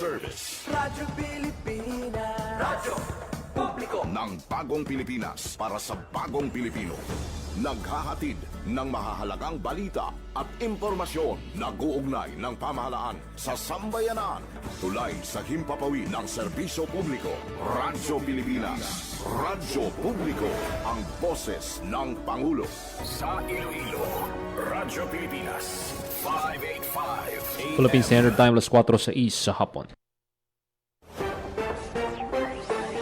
service. Radyo Pilipinas. Radyo Publiko Ng bagong Pilipinas para sa bagong Pilipino. Naghahatid ng mahahalagang balita at impormasyon na guugnay ng pamahalaan sa sambayanan. Tulay sa himpapawid ng serbisyo publiko. Radyo Pilipinas. Radyo Publiko. Ang boses ng Pangulo. Sa Iloilo, Radyo Pilipinas. 585 Philippine Standard Time, alas 4:06 sa hapon.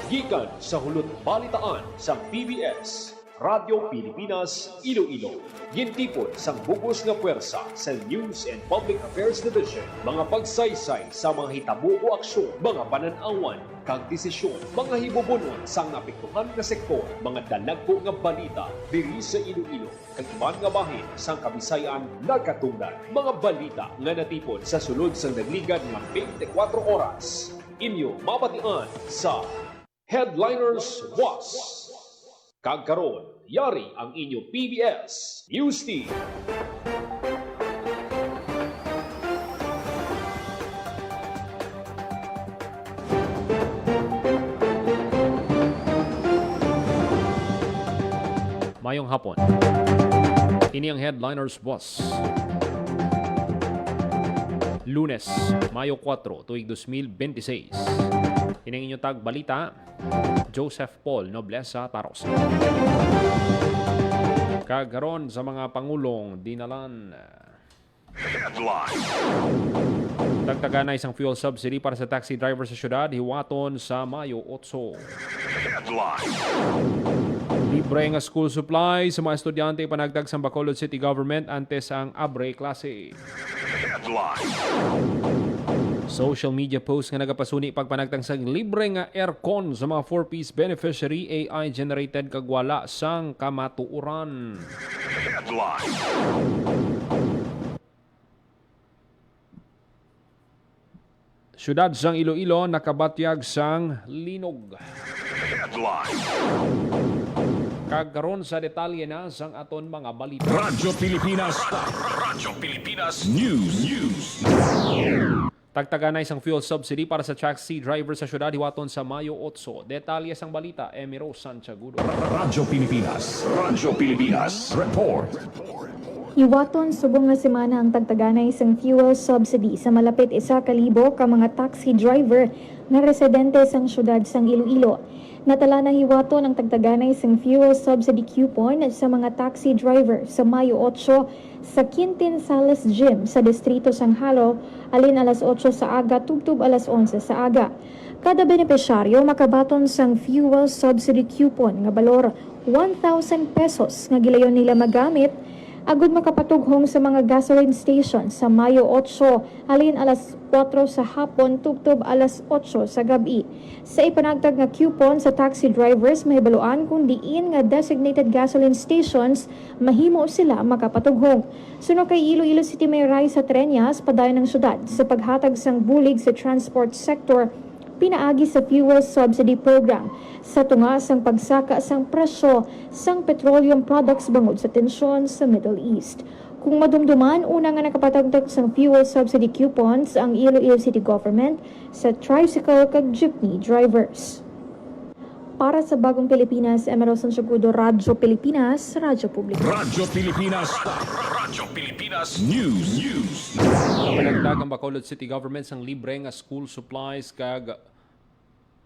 Gikan sa hulot balitaan sa PBS, Radyo Pilipinas, Iloilo. Gintipon sang bugos nga puwersa sa News and Public Affairs Division. Mga pagsaysay sa mga hitabo o aksyon, mga pananawan, kag desisyon, mga hibubunon sang napektuhan nga sektor, mga dalagko nga balita diri sa Iloilo, kag iban nga bahin sang Kabisayan nagkatungdan. Mga balita nga natipon sa sulod sang nagligad nga 24 oras. Inyo mabatian sa Headliners Was. Kagkaroon, yari ang inyo PBS News Team. Mayong hapon. Ini ang Headliners Was. Lunes, Mayo 4, tuig 2026. Ini ang inyong tag balita, Joseph Paul Noblesa Taros. Kagaron sa mga pangulong dinalan. Headline. Dagdagan na isang fuel subsidy para sa taxi driver sa syudad, hiwaton sa Mayo 8. Headline. Libre nga school supply sa mga estudyante panagdag sa Bacolod City Government antes ang abre klase. Headline. Social media post nga nagapasuni pagpanagtang sa libre nga aircon sa mga 4-piece beneficiary AI generated kagwala sang kamatuuran. Headline. Syudad sang Iloilo nakabatyag sang linog. Headline. Kagkaron sa detalye na sang aton mga balita. Radyo Pilipinas. Radyo Pilipinas News. Tagtaga na isang fuel subsidy para sa taxi driver sa syudad hiwaton sa Mayo 8. Detalye sang balita, Emiro Santiagudo. Radyo Pilipinas. Radyo Pilipinas. Report. Hiwaton subong nga semana ang tagtaganay isang fuel subsidy sa malapit 1,000 ka mga taxi driver nga residente sang syudad sang Iloilo. Natala na hiwaton ang tagtaganay isang fuel subsidy coupon sa mga taxi driver sa Mayo 8 sa Quintin Salas Gym sa distrito sang Halo, alin alas 8 sa aga tubtub alas 11 sa aga. Kada benepisyaryo makabaton sang fuel subsidy coupon nga balor 1,000 pesos nga gilayon nila magamit agud makapatughong sa mga gasoline station sa Mayo 8 alin alas 4 sa hapon tubtob alas 8 sa gabi. Sa ipanagtag nga coupon sa taxi drivers mahibaluan kung diin nga designated gasoline stations mahimo sila makapatughong. Suno kay Iloilo City Mayor Raisa Treñas padayon ng syudad sa paghatag sang bulig sa transport sector pinaagi sa fuel subsidy program sa tunga sang pagsaka sang presyo sang petroleum products bangod sa tensyon sa Middle East. Kung madumduman, una nga nakapatagtag sang fuel subsidy coupons ang Iloilo City Government sa tricycle kag jeepney drivers. Para sa Bagong Pilipinas, Emiro Santiagudo, Radyo Pilipinas, Radyo Publiko. Radyo Pilipinas. Radyo Pilipinas News. Panagdag ang Bacolod City Government sang libre nga school supplies kag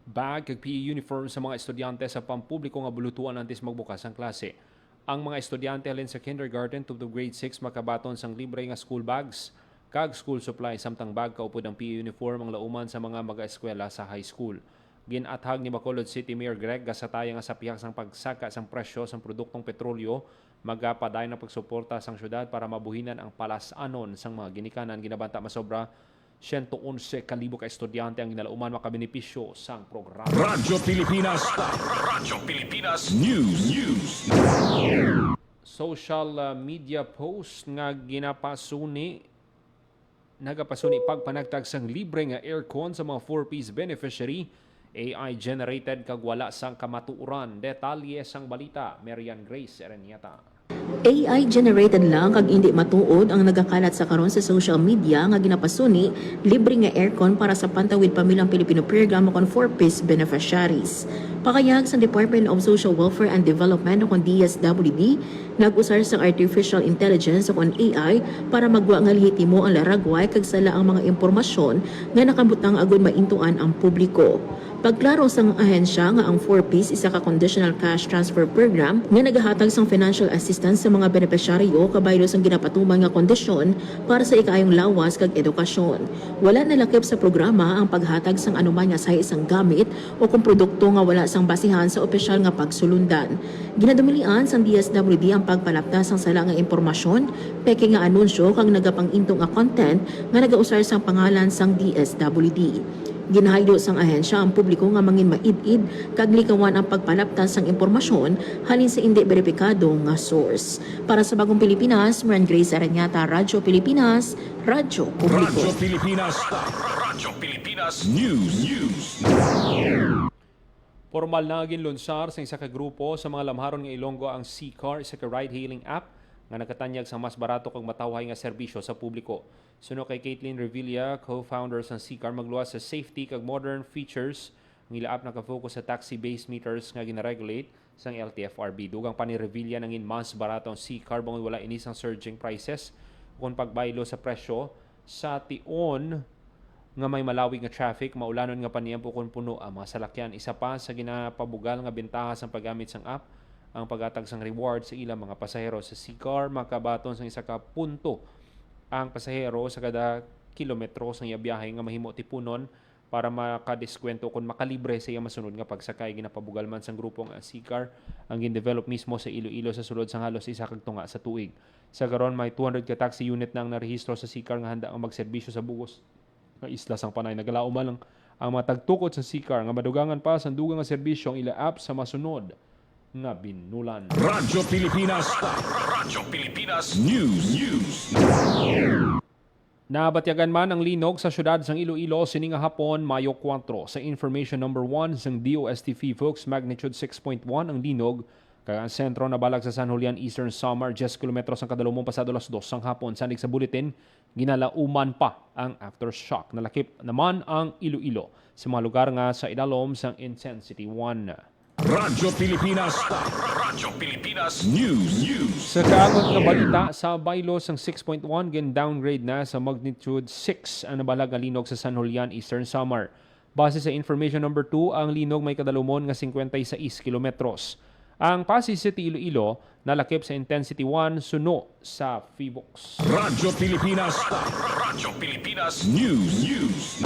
bag kag PE uniform sa mga estudyante sa pampubliko nga bulutuan antes magbukas ang klase. Ang mga estudyante halin sa kindergarten to grade 6 makabaton sang libre nga school bags kag school supplies samtang bag kaupod ang PE uniform ang lauman sa mga mag-eskwela sa high school. Ginathag ni Bacolod City Mayor Greg Gasataya nga sa pihak sang pagsaka sang presyo sang produktong petrolyo magapaday na pagsuporta sang syudad para mabuhinan ang palasanon sang mga ginikanan. Ginabanta masobra 111,000 ka estudyante ang ginalauman makabenepisyo sang programa. Radyo Pilipinas. Radyo Pilipinas News. Social media post nga nagapasuni pagpanagtag sang libre nga aircon sa mga 4-piece beneficiary AI generated kag wala sang kamatuuran. Detalye sang balita, Marian Grace Ereniata. AI-generated lang kag hindi matuod ang nagakalat sa karon sa social media nga ginapasuni libre nga aircon para sa Pantawid Pamilyang Pilipino programa kon 4-piece beneficiaries. Pakayag sa Department of Social Welfare and Development kon DSWD, nag-usar sa artificial intelligence kon AI para magwa nga lehitimo ang laragway kag sala ang mga impormasyon nga nakabutang agud maintuan ang publiko. Pagklaro sang ahensya nga ang 4-piece isa ka conditional cash transfer program nga nagahatag sang financial assistance sa mga benepisyaryo kabaylo sang ginapatuman nga kondisyon para sa ikayong lawas kag edukasyon. Wala nalakip sa programa ang paghatag sang anuman nga sa isang gamit o kung produkto nga wala sang basihan sa opisyal nga pagsulundan. Ginadumilian sang DSWD ang pagpalaptas sang sala nga impormasyon, peke nga anunsyo kag nagapang-into nga content nga nagausar sang pangalan sang DSWD. Ginahaydo sang ahensya ang publiko nga mangin maid-id kag likawan ang pagpalaptas sang impormasyon halin sa indi beripikado nga source. Para sa Bagong Pilipinas, Maran Grace Aranyata, Radyo Pilipinas, Radyo Publiko. Radyo Pilipinas. Radyo Pilipinas News. Formal na ginlunsar sa isa ka grupo sa mga lamharon nga Ilonggo ang C-Car, isa ka ride-hailing app nga nakatanyag sa mas barato kag matawhay nga serbisyo sa publiko. Suno kay Caitlin Revilla, co-founder sa C-Car, magluwas sa safety kag modern features. Ang ila app nakafocus sa taxi-based meters nga ginaregulate sang LTFRB. Dugang pa ni Revilla nangin mas barato ang C-Car bangod wala inisang surging prices kung pagbaylo sa presyo sa tion nga may malawig nga traffic, maulanon nga paniyampo kung puno ang mga salakyan. Isa pa sa ginapabugal nga bentaha sa paggamit sang app, ang paghatag sang reward sa ilang mga pasahero sa C-Car, makabaton sa isa ka punto ang pasahero sa kada kilometro sa iya biyahe nga mahimo tipunon para makadiskwento kung makalibre sa iya masunod nga pagsakay. Ginapabugal man sang grupong C-Car ang gin-develop mismo sa Iloilo sa sulod sang halos isa kag tunga sa tuig. Sa karon may 200 ka taxi unit na ang narehistro sa C-Car nga handa ang magserbisyo sa bugos nga isla sang Panay. Nagalauman lang ang mga tagtukod sa C-Car nga madugangan pa sa dugang nga serbisyo ang ila app sa masunod nga binulan. Radyo Pilipinas. Radyo Pilipinas News. Nabatyagan man ang linog sa syudad sang Iloilo sining nga hapon Mayo 4. Sa information number 1 sang DOST Folks, magnitude 6.1 ang linog kag ang sentro na balag sa San Julian Eastern Samar 10 kilometros ang kadalumong pasado alas 2 sang hapon. Sanig sa bulletin, ginalauman pa ang aftershock. Nalakip naman ang Iloilo sa mga lugar nga sa idalom sang intensity 1. Radyo Pilipinas. Radyo Pilipinas News. Sa kaangot nga balita, sa baylo sang 6.1 downgrade na sa magnitude 6 ang nabalag nga linog sa San Julian Eastern Samar. Base sa information number 2, ang linog may kadalumon nga 56 kilometros. Ang Pasig City, Iloilo, nalakip sa intensity 1 suno sa Phivolcs. Radyo Pilipinas. Radyo Pilipinas News.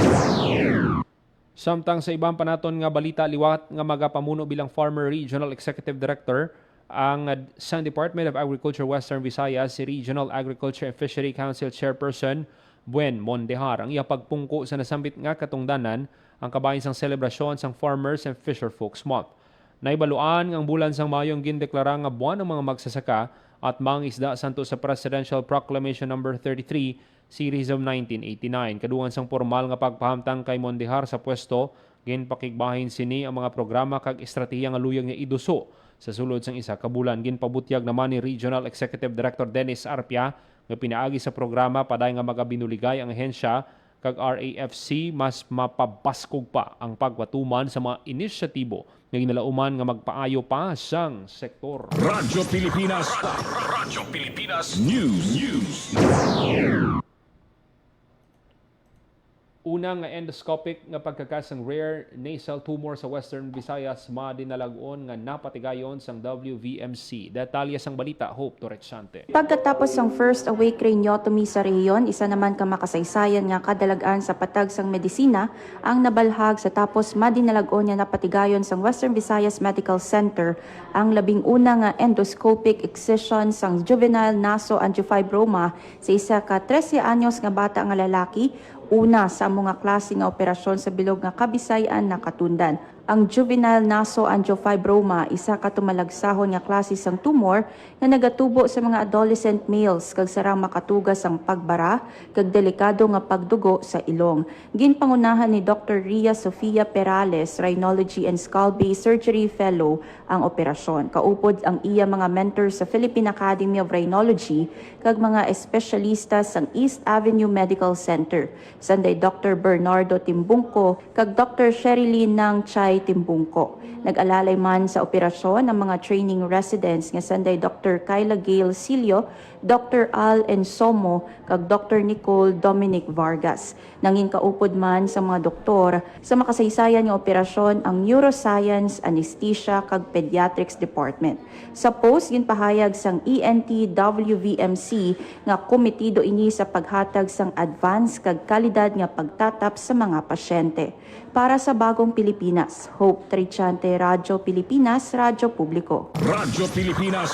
Samtang sa ibang panaton nga balita, liwat nga magapamuno bilang Farmer Regional Executive Director ang sang Department of Agriculture Western Visayas si Regional Agriculture and Fishery Council Chairperson Buen Mondehar. Ang iya pagpungko sa nasambit nga katungdanan ang kabahin sang selebrasyon sang Farmers and Fisherfolks Month. Naibaluan ang bulan sang Mayong gindeklara nga buwan ng mga magsasaka at mga isda santo sa Presidential Proclamation number 33 Series of 1989. Kadugan sang formal nga pagpahamtang kay Mondehar sa pwesto, ginpakigbahin sini ang mga programa kag estratehiya nga luyag nga iduso sa sulod sang isa ka bulan. Ginpabutyag naman ni Regional Executive Director Dennis Arpia nga pinaagi sa programa paday nga magabinuligay ang ahensya kag RAFC mas mapabaskog pa ang pagwatuman sa mga inisyatibo nga ginalauman nga magpaayo pa sang sektor. Radyo Pilipinas. Radyo Pilipinas News. Unang nga endoscopic nga pagkakas ng rare nasal tumor sa Western Visayas madinalagon nga napatigayon sang WVMC. Detalye sang balita, Hope Torrechante. Pagkatapos ng first awake craniotomy sa rehiyon, isa naman ka makasaysayan nga kadalagan sa patag sang medisina ang nabalhag sa tapos madinalagon nga napatigayon sang Western Visayas Medical Center ang labing una nga endoscopic excision sang juvenile nasoangiofibroma sa isa ka 13 anyos nga bata nga lalaki, una sa mga klase nga operasyon sa bilog nga Kabisayan na katundan. Ang juvenile nasoangiofibroma isa ka tumalagsahon nga klase sang tumor nga nagatubo sa mga adolescent males kag sarang makatugas ang pagbara kag delikado nga pagdugo sa ilong. Ginpangunahan ni Dr. Ria Sofia Perales, Rhinology and Skull-Base Surgery Fellow ang operasyon. Kaupod ang iya mga mentors sa Philippine Academy of Rhinology kag mga espesyalista sang East Avenue Medical Center. Sanday Dr. Bernardo Timbungco kag Dr. Sherilyn Nang Chay Timbungco. Nag-alalay man sa operasyon ang mga training residents nga sanday Dr. Kyla Gail Silio, Dr. Al Ensomo kag Dr. Nicole Dominic Vargas. Nangin kaupod man sa mga doktor sa makasaysayan nga operasyon ang Neuroscience, Anesthesia kag Pediatrics Department. Sa post ginpahayag sang ENT WVMC nga komitido ini sa paghatag sang advance kag kalidad nga pagtatap sa mga pasyente. Para sa Bagong Pilipinas, Hope Trichante, Radyo Pilipinas, Radyo Publiko. Radyo Pilipinas.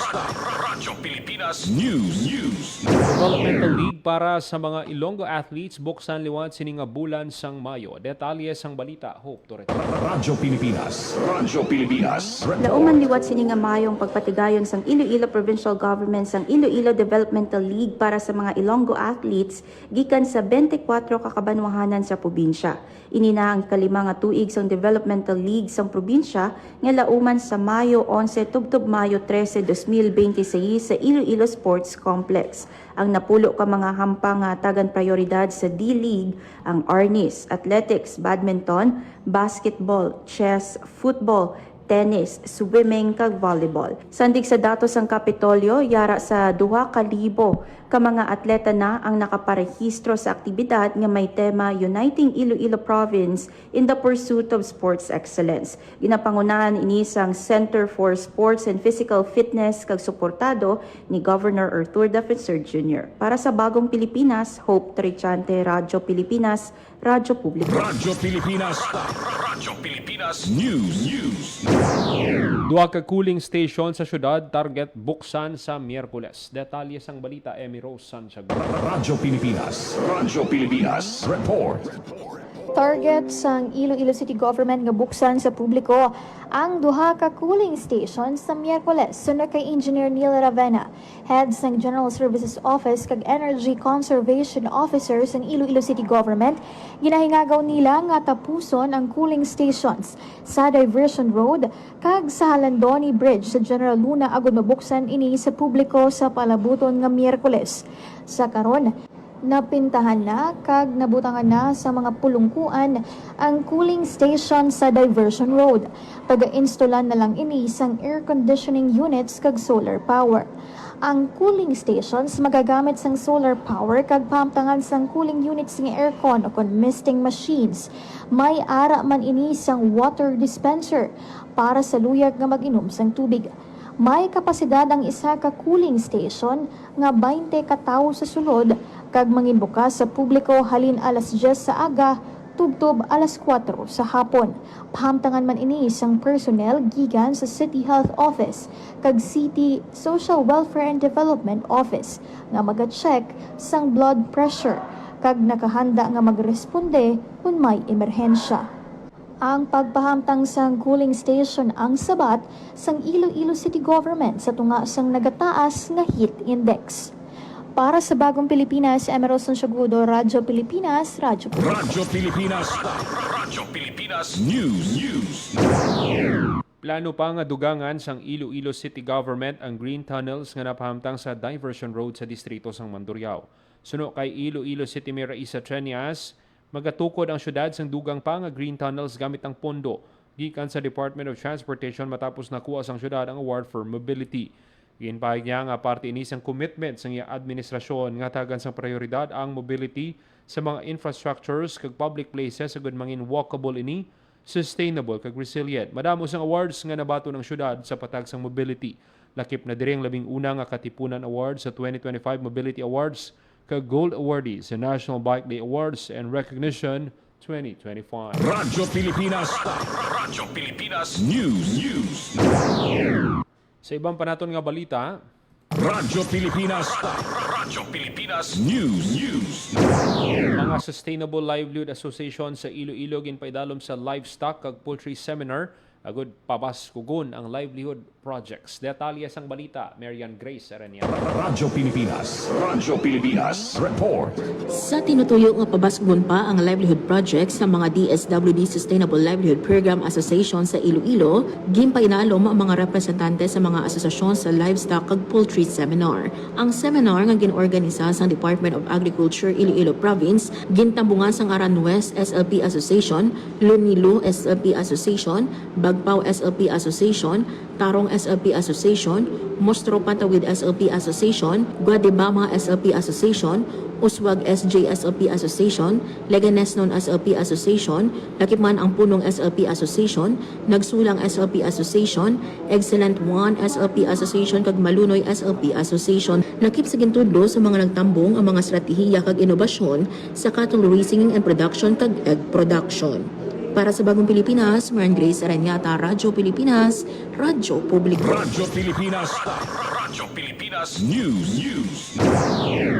Radyo Pilipinas News. Developmental League para sa mga Ilonggo athletes buksan liwat sininga bulan sang Mayo. Detalye sang balita, Hope Torres. Radyo Pilipinas. Radyo Pilipinas. Lauman liwat sini nga mayong pagpatigayon sang Iloilo Provincial Government sang Iloilo Developmental League para sa mga Ilonggo athletes gikan sa 24 kakabanwahanan sa probinsya. Ini na ang kalima nga tuig sang Developmental League sang probinsya nga lauman sa Mayo 11 tubtob Mayo 13, 2026 sa Iloilo Sports Complex. Ang napulo ka mga hampang nga tagan prioridad sa D-League ang arnis, athletics, badminton, basketball, chess, football, tennis, swimming kag volleyball. Sandig sa datos ang Kapitolyo, yara sa 2,000 ka mga atleta na ang nakaparehistro sa aktibidad nga may tema Uniting Iloilo Province in the Pursuit of Sports Excellence. Ginapangunahan ini sang Center for Sports and Physical Fitness kag suportado ni Governor Arthur Dafitzur Jr. Para sa Bagong Pilipinas, Hope Trichante, Radyo Pilipinas, Radyo Publiko. Radyo Pilipinas. Radyo Pilipinas News. Duha ka cooling station sa syudad target buksan sa Miyerkules. Detalye sang balita, Emmy Rose Santiago. Radyo Pilipinas. Radyo Pilipinas Report. Target sang Iloilo City Government nga buksan sa publiko ang duha ka cooling station sa Miyerkules. Sunod kay Engineer Neil Ravena, head sang General Services Office kag Energy Conservation Officer sang Iloilo City Government, ginahingagaw nila nga tapuson ang cooling stations sa Diversion Road kag sa Halandoni Bridge sa General Luna agud mabuksan ini sa publiko sa palabuton nga Miyerkules. Sa karon, napintahan na kag nabutangan na sa mga pulungkuan ang cooling station sa Diversion Road. Pag-instalan na lang ini sang air conditioning units kag solar power. Ang cooling stations magagamit sang solar power kag pamtangan sang cooling units ng aircon o kon misting machines. May ara man ini sang water dispenser para sa luyag nga mag-inom sang tubig. May kapasidad ang isa ka cooling station nga 20 ka tawo sa sulod kag manginbukas sa publiko halin alas 10 sa aga tubtob alas 4 sa hapon. Pahamtangan man ini isang personnel gikan sa City Health Office kag City Social Welfare and Development Office nga maga-check sang blood pressure kag nakahanda nga magresponde kung may emerhensya. Ang pagpahamtang sang cooling station ang sabat sang Iloilo City Government sa tunga sang nagataas nga heat index. Para sa Bagong Pilipinas, Emerald Santiagudo, Radyo Pilipinas, Radyo Pilipinas. Radyo Pilipinas. Radyo Pilipinas News. Plano pa nga dugangan sang Iloilo City Government ang green tunnels nga napahamtang sa Diversion Road sa distrito sang Mandurriao. Suno kay Iloilo City Mayor Isa Trenias, magatukod ang syudad sang dugang pa nga green tunnels gamit ang pondo gikan sa Department of Transportation matapos nakuha sang syudad ang award for mobility. Ginpahayag niya nga parte ini sang commitment sang iya administrasyon nga tagan sang prioridad ang mobility sa mga infrastructures kag public places sagud mangin walkable ini, sustainable kag resilient. Madamo sang awards nga nabato ng syudad sa patag sang mobility. Lakip na diri ang 11 nga katipunan awards sa 2025 Mobility Awards kag Gold Awardee sa National Bike Day Awards and Recognition 2025. Radyo Pilipinas. Radyo Pilipinas News. Sa ibang panaton nga balita, Radyo Pilipinas. Radyo Pilipinas News. Mga Sustainable Livelihood Association sa Iloilo ginpaidalom sa livestock kag poultry seminar agud pabaskugon ang livelihood projects. Detalye sang balita, Marian Grace Arania. Radyo Pilipinas. Radyo Pilipinas Report. Sa tinutuyo nga pabasgon pa ang livelihood project sa mga DSWD Sustainable Livelihood Program Association sa Iloilo, gimpainalom ang mga representante sa mga asosasyon sa livestock kag poultry seminar. Ang seminar nga ginorganisa sa Department of Agriculture Iloilo Province gintambungan sa Aran West SLP Association, Lunilo SLP Association, Bagpao SLP Association, Tarong SLP Association, Mostro Patawid SLP Association, Guadibama SLP Association, Uswag SJ SLP Association, Leganesnon SLP Association, Lakipman ang Punong SLP Association, Nagsulang SLP Association, Excellent One SLP Association kag Malunoy SLP Association. Nakip sa gintudlo sa mga nagtambong ang mga estratehiya kag inobasyon sa cattle raising and production kag egg production. Para sa Bagong Pilipinas, Marian Grace Aranyata, Radyo Pilipinas, Radyo Publiko. Radyo Pilipinas. Radyo Pilipinas News.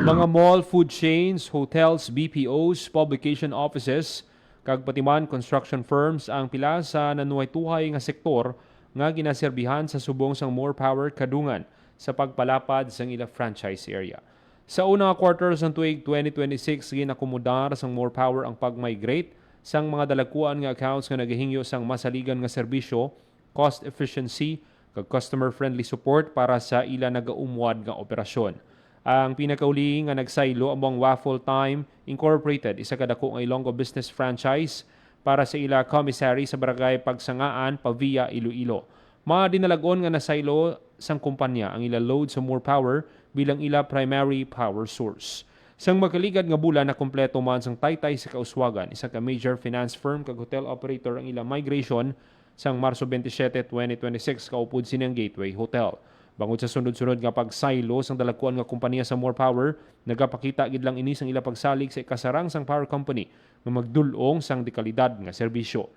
Mga mall, food chains, hotels, BPOs, publication offices, kag patiman construction firms ang pila sa nanuhay-tuhay nga sektor nga ginaserbihan sa subong sang More Power kadungan sa pagpalapad sang ila franchise area. Sa unang quarter sang tuig 2026 ginakomodar sang More Power ang pag-migrate sang mga dalakuan nga accounts nga nagahingyo sang masaligan nga serbisyo, cost efficiency, kag customer-friendly support para sa ila nagaumwad nga operasyon. Ang pinakauli nga nagsaylo among Waffle Time Incorporated, isa kadako nga Ilonggo business franchise para sa ila commissary sa barangay Pagsangaan, Pavia, Iloilo. Mga dinalagon nga nasaylo sang kumpanya ang ila load sa More Power bilang ila primary power source. Sang makaligad nga bulan na kompleto man sang taytay sa kauswagan, isa ka major finance firm kag hotel operator ang ilang migration sang Marso 27, 2026 kaupod sining Gateway Hotel. Bangod sa sunod-sunod nga pagsaylo sang dalakuan nga kompanya sa More Power, nagapakita gid lang ini sang ila pagsalig sa ikasarang sang power company nga magdulong sang dekalidad nga serbisyo.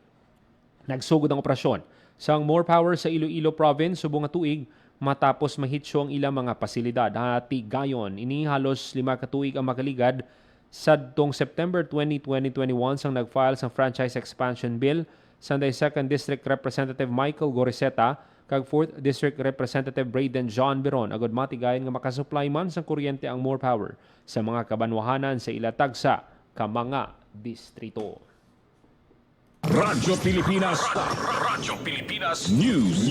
Nagsugod ang operasyon sang More Power sa Iloilo Province subong nga tuig matapos mahitsyo ang ilang mga pasilidad. Hati gayon, ini halos 5 ka tuig ang makaligad sadtong September 20, 2021 sang nag-file sang Franchise Expansion Bill sa 2nd District Representative Michael Goriseta kag 4th District Representative Braden John Biron agud matigayon nga makasupply man sang kuryente ang More Power sa mga kabanwahanan sa ila tagsa ka mga distrito. Radyo Pilipinas. Radyo Pilipinas News.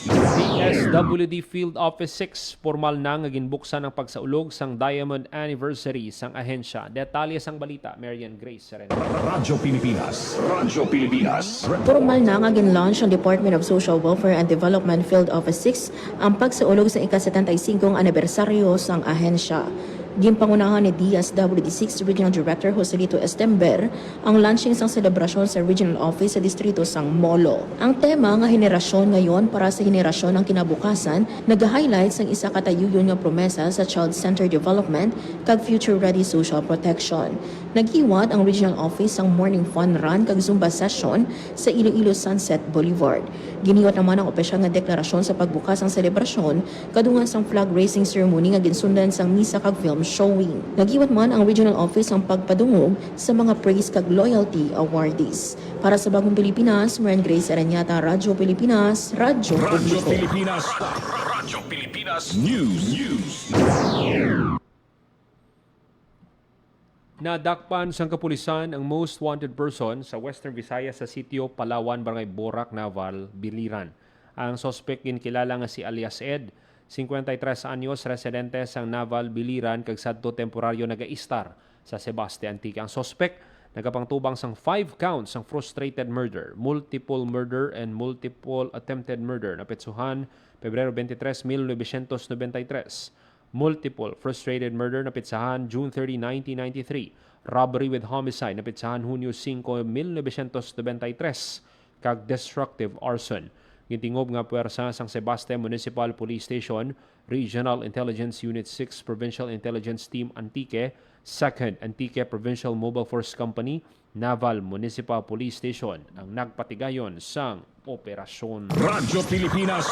DSWD Field Office 6 formal na nga ginbuksan ang pagsaulog sang Diamond Anniversary sang ahensya. Detalye sang balita, Marian Grace Serena. Radyo Pilipinas. Radyo Pilipinas. Formal na nga ginlaunch ang Department of Social Welfare and Development Field Office 6 ang pagsaulog sa ika-75 anibersaryo sang ahensya. Ginpangunahan ni DSWD 6 Regional Director Joselito Estember ang launching sang selebrasyon sa Regional Office sa Distrito sang Molo. Ang tema nga henerasyon ngayon para sa henerasyon ng kinabukasan nag-highlight sang isa katayuyon nga promesa sa child-centered development kag future-ready social protection. Naghiwat ang Regional Office sang morning fun run kag Zumba session sa Iloilo Sunset Boulevard. Giniwat naman ang opisyal nga deklarasyon sa pagbukas ng selebrasyon kadungan sang flag raising ceremony nga ginsundan sang misa kag film showing. Nagiwat man ang Regional Office ang pagpadungog sa mga praise kag loyalty awardees. Para sa Bagong Pilipinas, Marian Grace Aranyata, Radyo Pilipinas, Radyo Radyo Publiko. Pilipinas. Radyo Pilipinas News. Nadakpan sang kapulisan ang most wanted person sa Western Visayas sa sitio Palawan, Barangay Borac, Naval, Biliran. Ang sospek ginkilala nga si alias Ed, 53 anyos, residente sang Naval, Biliran, kag sadto temporaryo naga-istar sa Sebastian Antique. Ang sospek nagapangtubang sang 5 counts sang frustrated murder, multiple murder and multiple attempted murder napitsuhan Pebrero 23, 1993. Multiple frustrated murder napitsahan June 30, 1993. Robbery with homicide napitsahan Hunyo 5, 1993. Kag destructive arson. Gintingob nga puwersa sang Sebastian Municipal Police Station, Regional Intelligence Unit 6 Provincial Intelligence Team Antique Second, Antique Provincial Mobile Force Company, Naval Municipal Police Station ang nagpatigayon sang operasyon. Radyo Pilipinas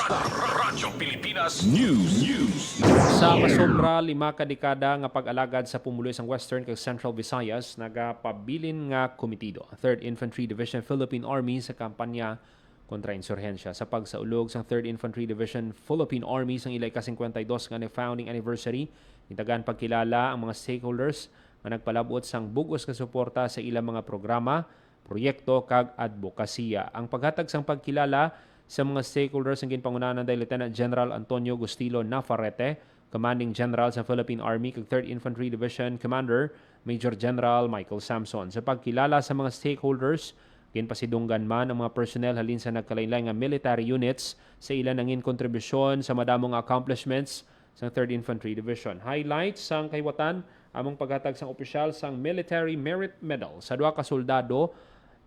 News. Sa masobra 5 kadekada nga pag-alagad sa pumuloy sang Western kag Central Visayas, nagapabilin nga komitido 3rd Infantry Division Philippine Army sa kampanya kontra insurhensya. Sa pagsaulog sa 3rd Infantry Division Philippine Army sang ilay ka-52 nga founding anniversary, itagan pagkilala ang mga stakeholders nga nagpalabot sang bugos ka suporta sa ilang mga programa, proyekto kag advokasya. Ang paghatag sang pagkilala sa mga stakeholders ang ginpangunahan ng Lieutenant General Antonio Gustilo Nafarrete, Commanding General sa Philippine Army kag 3rd Infantry Division Commander Major General Michael Samson. Sa pagkilala sa mga stakeholders, ginpasidunggan man ang mga personnel halin sa nagkalain-lain nga military units sa ilan nangin kontribusyon sa madamong accomplishments sa 3rd Infantry Division. Highlights sang kahiwatan among paghatag sang opisyal sang Military Merit Medal sa duha ka soldado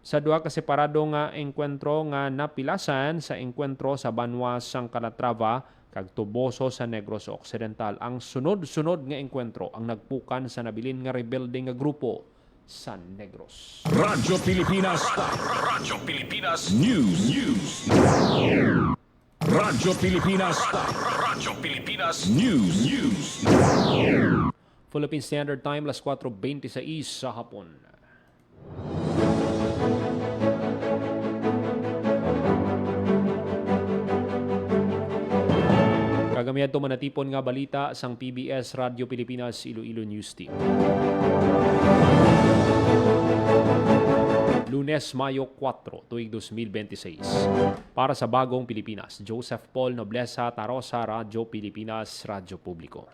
sa duha ka separado nga engkwentro nga napilasan sa engkwentro sa Banwa sang Calatrava kag Tuboso sa Negros Occidental. Ang sunod-sunod nga engkwentro ang nagpukan sa nabilin nga rebelde nga grupo sa Negros. Radyo Pilipinas News. Radyo Pilipinas News. Philippine Standard Time, 4:26 sa hapon. Kagamihan to manatipon nga balita sang PBS Radio Pilipinas Iloilo News Team. Lunes, Mayo 4, tuig 2026. Para sa Bagong Pilipinas, Joseph Paul Noblesa Tarosa, Radyo Pilipinas, Radyo Publiko.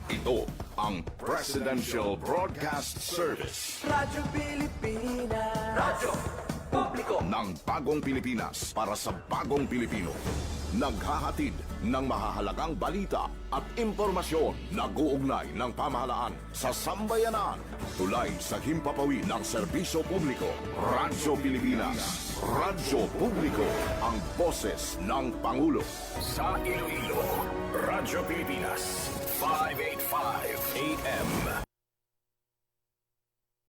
Ito ang Presidential Broadcast Service Radyo Pilipinas. Radyo Publiko. ng Bagong Pilipinas para sa Bagong Pilipino. Naghahatid ng mahahalagang balita at impormasyon nag-uugnay ng pamahalaan sa sambayanan. Tulay sa himpapawid ng serbisyo publiko. Radyo Pilipinas. Radyo Publiko. Ang boses ng Pangulo. Sa Iloilo, Radyo Pilipinas. 585 AM.